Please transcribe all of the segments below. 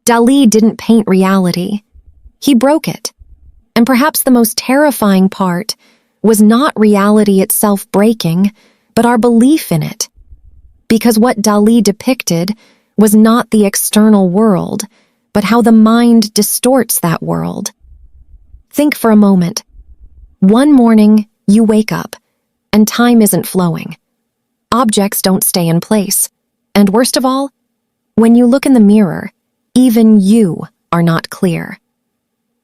Dalí didn't paint reality. He broke it. And perhaps the most terrifying part was not reality itself breaking, but our belief in it. Because what Dalí depicted was not the external world, but how the mind distorts that world. Think for a moment. One morning, you wake up, and time isn't flowing. Objects don't stay in place. And worst of all, when you look in the mirror, even you are not clear.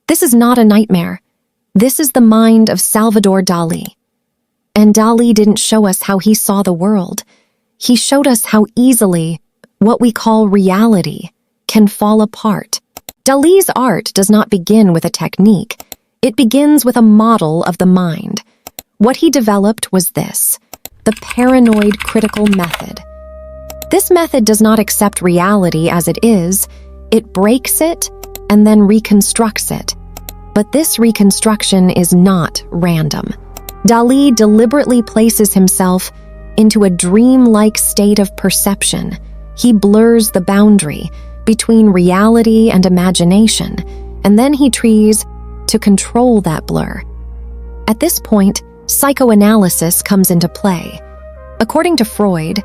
This is not a nightmare. This is the mind of Salvador Dalí. And Dalí didn't show us how he saw the world. He showed us how easily what we call reality can fall apart. Dalí's art does not begin with a technique. It begins with a model of the mind. What he developed was this, the paranoid critical method. This method does not accept reality as it is. It breaks it and then reconstructs it. But this reconstruction is not random. Dalí deliberately places himself into a dream-like state of perception. He blurs the boundary between reality and imagination, and then he tries to control that blur. At this point, psychoanalysis comes into play. According to Freud,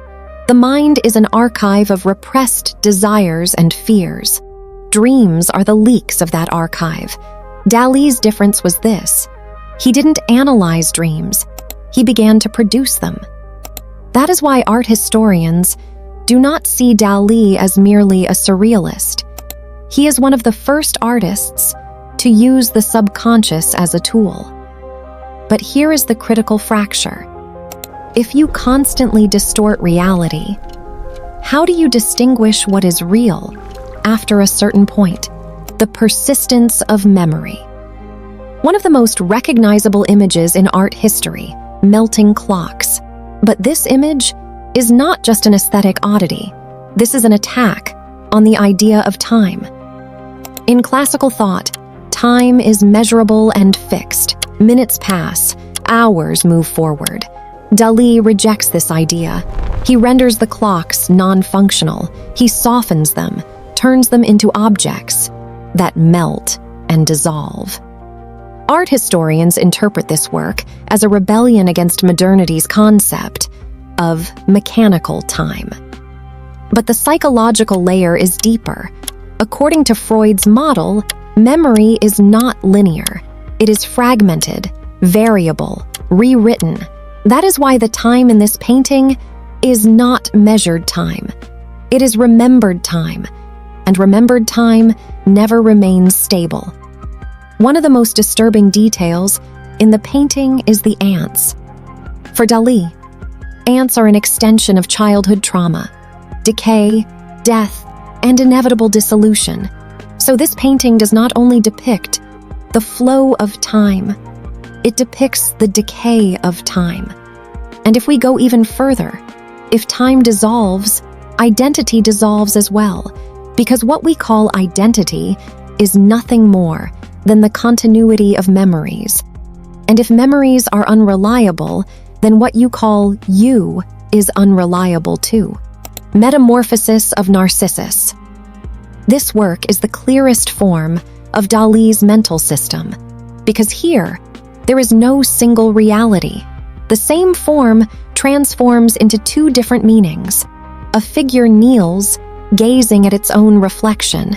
the mind is an archive of repressed desires and fears. Dreams are the leaks of that archive. Dalí's difference was this. He didn't analyze dreams. He began to produce them. That is why art historians do not see Dalí as merely a surrealist. He is one of the first artists to use the subconscious as a tool. But here is the critical fracture. If you constantly distort reality, how do you distinguish what is real after a certain point? The persistence of memory. One of the most recognizable images in art history, melting clocks. But this image is not just an aesthetic oddity. This is an attack on the idea of time. In classical thought, time is measurable and fixed. Minutes pass, hours move forward. Dalí rejects this idea. He renders the clocks non-functional. He softens them, turns them into objects that melt and dissolve. Art historians interpret this work as a rebellion against modernity's concept of mechanical time. But the psychological layer is deeper. According to Freud's model, memory is not linear. It is fragmented, variable, rewritten. That is why the time in this painting is not measured time. It is remembered time, and remembered time never remains stable. One of the most disturbing details in the painting is the ants. For Dalí, ants are an extension of childhood trauma, decay, death, and inevitable dissolution. So this painting does not only depict the flow of time, it depicts the decay of time. And if we go even further, if time dissolves, identity dissolves as well, because what we call identity is nothing more than the continuity of memories. And if memories are unreliable, then what you call you is unreliable too. Metamorphosis of Narcissus. This work is the clearest form of Dalí's mental system, because here, there is no single reality. The same form transforms into two different meanings. A figure kneels, gazing at its own reflection.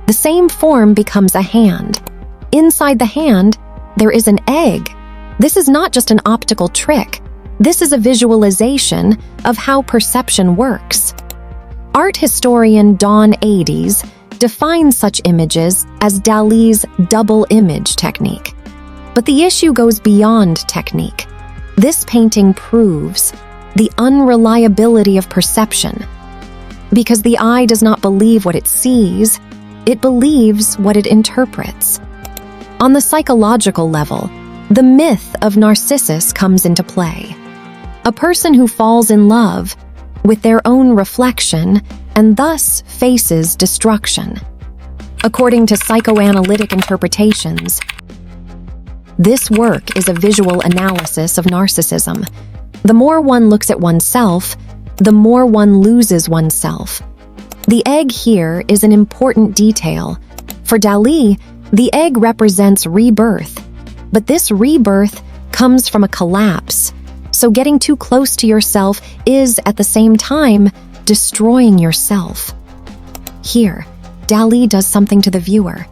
The same form becomes a hand. Inside the hand, there is an egg. This is not just an optical trick. This is a visualization of how perception works. Art historian Don Ades defines such images as Dalí's double image technique. But the issue goes beyond technique. This painting proves the unreliability of perception. Because the eye does not believe what it sees, it believes what it interprets. On the psychological level, the myth of Narcissus comes into play. A person who falls in love with their own reflection and thus faces destruction. According to psychoanalytic interpretations, this work is a visual analysis of narcissism. The more one looks at oneself, the more one loses oneself. The egg here is an important detail. For Dalí, the egg represents rebirth, but this rebirth comes from a collapse, so getting too close to yourself is, at the same time, destroying yourself. Here, Dalí does something to the viewer.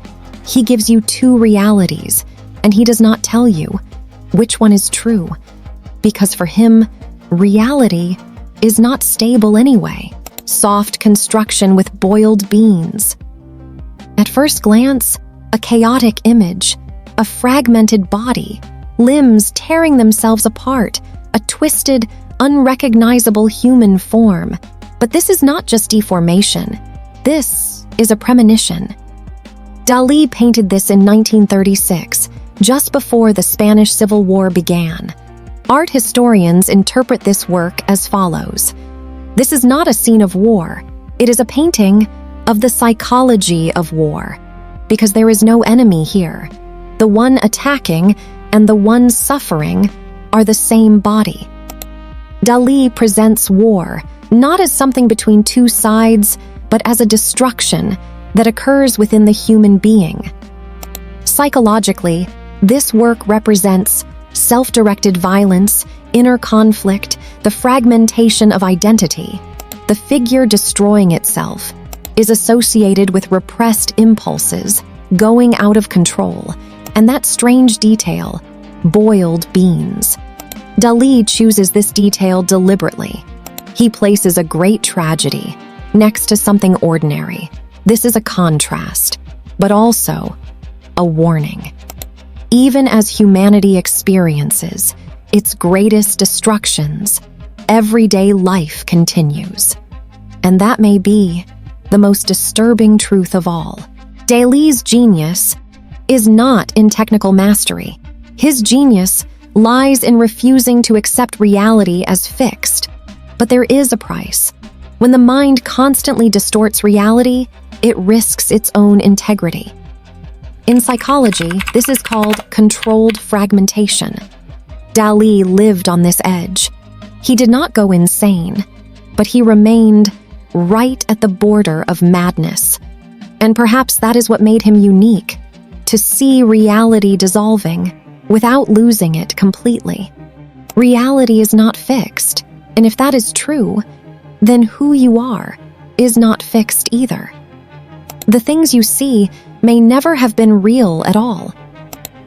He gives you two realities, and he does not tell you which one is true, because for him, reality is not stable anyway. Soft construction with boiled beans. At first glance, a chaotic image, a fragmented body, limbs tearing themselves apart, a twisted, unrecognizable human form. But this is not just deformation. This is a premonition. Dalí painted this in 1936, just before the Spanish Civil War began. Art historians interpret this work as follows. This is not a scene of war. It is a painting of the psychology of war, because there is no enemy here. The one attacking and the one suffering are the same body. Dalí presents war not as something between two sides, but as a destruction that occurs within the human being. Psychologically, this work represents self-directed violence, inner conflict, the fragmentation of identity. The figure destroying itself is associated with repressed impulses, going out of control, and that strange detail, boiled beans. Dalí chooses this detail deliberately. He places a great tragedy next to something ordinary. This is a contrast, but also a warning. Even as humanity experiences its greatest destructions, everyday life continues. And that may be the most disturbing truth of all. Dalí's genius is not in technical mastery. His genius lies in refusing to accept reality as fixed. But there is a price. When the mind constantly distorts reality, it risks its own integrity. In psychology, this is called controlled fragmentation. Dalí lived on this edge. He did not go insane, but he remained right at the border of madness. And perhaps that is what made him unique, to see reality dissolving without losing it completely. Reality is not fixed, and if that is true, then who you are is not fixed either. The things you see may never have been real at all.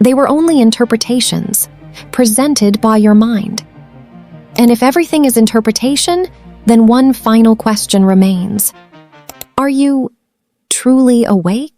They were only interpretations presented by your mind. And if everything is interpretation, then one final question remains. Are you truly awake?